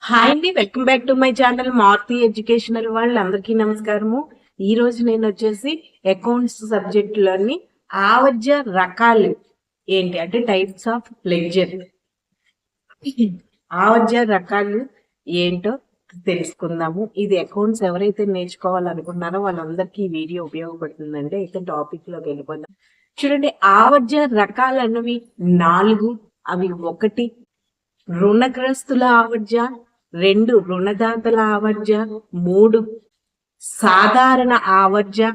Hi అండి, welcome back to my channel Maruti educational వాళ్ళందరికీ నమస్కారము. ఈ రోజు నేను వచ్చేసి అకౌంట్స్ సబ్జెక్టులోని ఆవజ్య రకాలు ఏంటి అంటే టైప్స్ ఆఫ్ లెడ్జర్, ఆవజ్య రకాలు ఏంటో తెలుసుకుందాము. ఇది అకౌంట్స్ ఎవరైతే నేర్చుకోవాలనుకున్నారో వాళ్ళందరికీ ఈ వీడియో ఉపయోగపడుతుందండి. అయితే టాపిక్ లోకి వెళ్ళిపోదాం. చూడండి, ఆవజ్య రకాలు అన్నవి 4. అవి 1 రుణగ్రస్తుల ఆవజ్య, 2 రుణదాతల ఆవజ్య, 3 సాధారణ ఆవజ్య,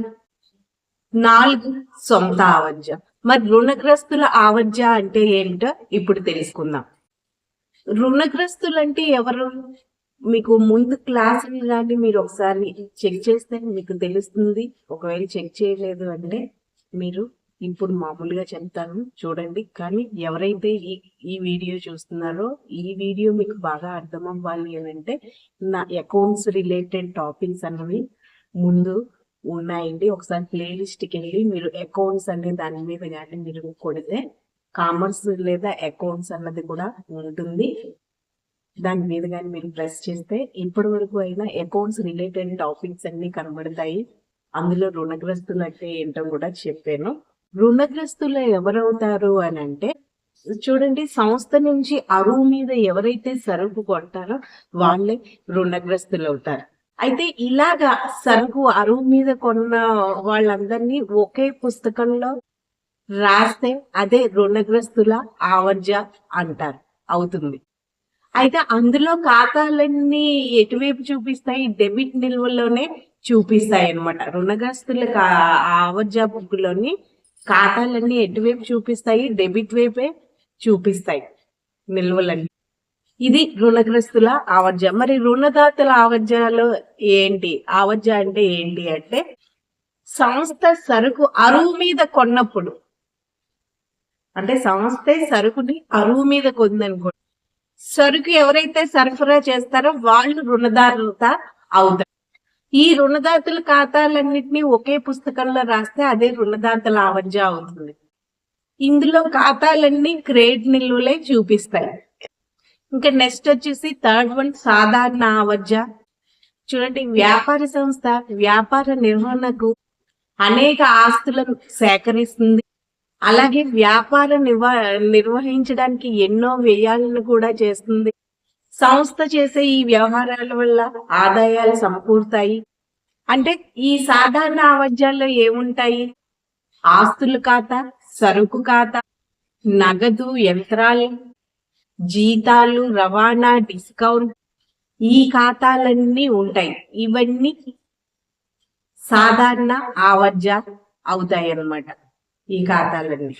4 సొంత ఆవజ్య. మరి రుణగ్రస్తుల ఆవజ్య అంటే ఏమిటో ఇప్పుడు తెలుసుకుందాం. రుణగ్రస్తులు అంటే ఎవరు? మీకు ముందు క్లాసులు కానీ మీరు ఒకసారి చెక్ చేస్తే మీకు తెలుస్తుంది. ఒకవేళ చెక్ చేయలేదు అంటే మీరు ఇప్పుడు మామూలుగా చెప్తాను చూడండి. కానీ ఎవరైతే ఈ వీడియో చూస్తున్నారో ఈ వీడియో మీకు బాగా అర్థం అవ్వాలి అని అంటే నా అకౌంట్స్ రిలేటెడ్ టాపిక్స్ అన్నవి ముందు ఉన్నాయండి. ఒకసారి ప్లేలిస్ట్కి వెళ్ళి మీరు అకౌంట్స్ అనే దాని మీద కానీ మీరు కొడితే కామర్స్ లేదా అకౌంట్స్ అన్నది కూడా ఉంటుంది. దాని మీద కానీ మీరు ప్రెస్ చేస్తే ఇప్పటి వరకు అయినా అకౌంట్స్ రిలేటెడ్ టాపిక్స్ అన్ని కనబడతాయి. అందులో రుణగ్రస్తులు అంటే ఏంటో కూడా చెప్పాను. రుణగ్రస్తులు ఎవరవుతారు అని అంటే చూడండి, సంస్థ నుంచి అరువు మీద ఎవరైతే సరుకు కొంటారో వాళ్ళే రుణగ్రస్తులు అవుతారు. అయితే ఇలాగా సరుకు అరువు మీద కొన్న వాళ్ళందరినీ ఒకే పుస్తకంలో రాస్తే అదే రుణగ్రస్తుల ఆవర్జ అంటారు అవుతుంది. అయితే అందులో ఖాతాలన్నీ ఎటువైపు చూపిస్తాయి? డెబిట్ నిల్వలోనే చూపిస్తాయి అన్నమాట. రుణగ్రస్తుల ఆవర్జ బుక్లోని ఖాతాలన్నీ ఎటువైపు చూపిస్తాయి? డెబిట్ వైపే చూపిస్తాయి నిల్వలన్నీ. ఇది రుణగ్రస్తుల ఆవర్జ. మరి రుణదాతల ఆవర్జలో ఏంటి? ఆవర్జ అంటే ఏంటి అంటే సంస్థ సరుకు అరువు మీద కొన్నప్పుడు, అంటే సంస్థే సరుకుని అరువు మీద కొందనుకో, సరుకు ఎవరైతే సరఫరా చేస్తారో వాళ్ళు రుణదాత అవుతారు. ఈ రుణదాతల ఖాతాలన్నింటినీ ఒకే పుస్తకంలో రాస్తే అదే రుణదాతల ఆవజ్జ అవుతుంది. ఇందులో ఖాతాలన్నీ క్రెడిట్ నిల్వలే చూపిస్తాయి. ఇంకా నెక్స్ట్ వచ్చేసి థర్డ్ వన్ సాధారణ ఆవజ్జ. చూడండి, వ్యాపార సంస్థ వ్యాపార నిర్వహణకు అనేక ఆస్తులను సేకరిస్తుంది. అలాగే వ్యాపార నిర్వహించడానికి ఎన్నో వ్యయాలను కూడా చేస్తుంది. సంస్థ చేసే ఈ వ్యవహారాల వల్ల ఆదాయాలు సమకూరుతాయి. అంటే ఈ సాధారణ ఆవజ్యాల్లో ఏముంటాయి? ఆస్తుల ఖాతా, సరుకు ఖాతా, నగదు, యంత్రాలు, జీతాలు, రవాణా, డిస్కౌంట్, ఈ ఖాతాలన్నీ ఉంటాయి. ఇవన్నీ సాధారణ ఆవజ్య అవుతాయి అన్నమాట. ఈ ఖాతాలన్నీ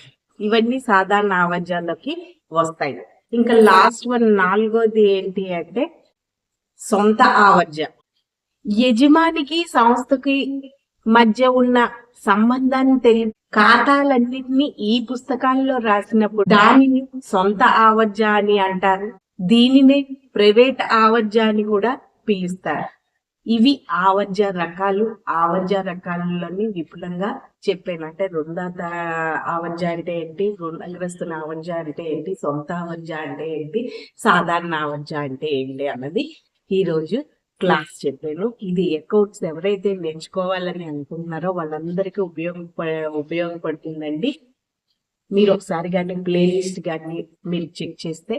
ఇవన్నీ సాధారణ ఆవజ్యాల్లోకి వస్తాయి. ఇంకా లాస్ట్ వన్ 4వది ఏంటి అంటే సొంత ఆవజ్య. యజమానికి సంస్థకి మధ్య ఉన్న సంబంధాన్ని ఖాతాలన్నింటినీ ఈ పుస్తకాల్లో రాసినప్పుడు దానిని సొంత ఆవజ్య అని అంటారు. దీనినే ప్రైవేట్ ఆవజ్య అని కూడా పిలుస్తారు. ఇవి ఆవజ్య రకాలు. ఆవజ్య రకాలలోని విపులంగా చెప్పాను. అంటే రుణదాత ఆవజ్య అంటే ఏంటి, రుణగ్రస్తుల ఆవజ్య అంటే ఏంటి, సొంత ఆవజ్య అంటే ఏంటి, సాధారణ ఆవజ్య అంటే ఏంటి అన్నది ఈ రోజు క్లాస్ చెప్పాను. ఇది అకౌంట్స్ ఎవరైతే నేర్చుకోవాలని అనుకుంటున్నారో వాళ్ళందరికీ ఉపయోగపడుతుందండి. మీరు ఒకసారి కానీ ప్లేలిస్ట్ కానీ మీరు చెక్ చేస్తే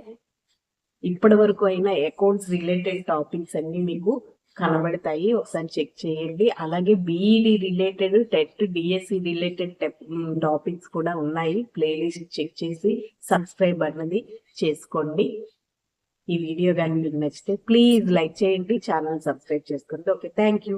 ఇప్పటి వరకు అయినా అకౌంట్స్ రిలేటెడ్ టాపిక్స్ అన్ని మీకు కనబడతాయి. ఒకసారి చెక్ చేయండి. అలాగే BEd related, TET, DSC related topics కూడా ఉన్నాయి. ప్లేలిస్ట్ చెక్ చేసి సబ్స్క్రైబ్ అన్నది చేసుకోండి. ఈ వీడియో కానీ మీకు నచ్చితే ప్లీజ్ లైక్ చేయండి, ఛానల్ సబ్స్క్రైబ్ చేసుకోండి. Okay, thank you.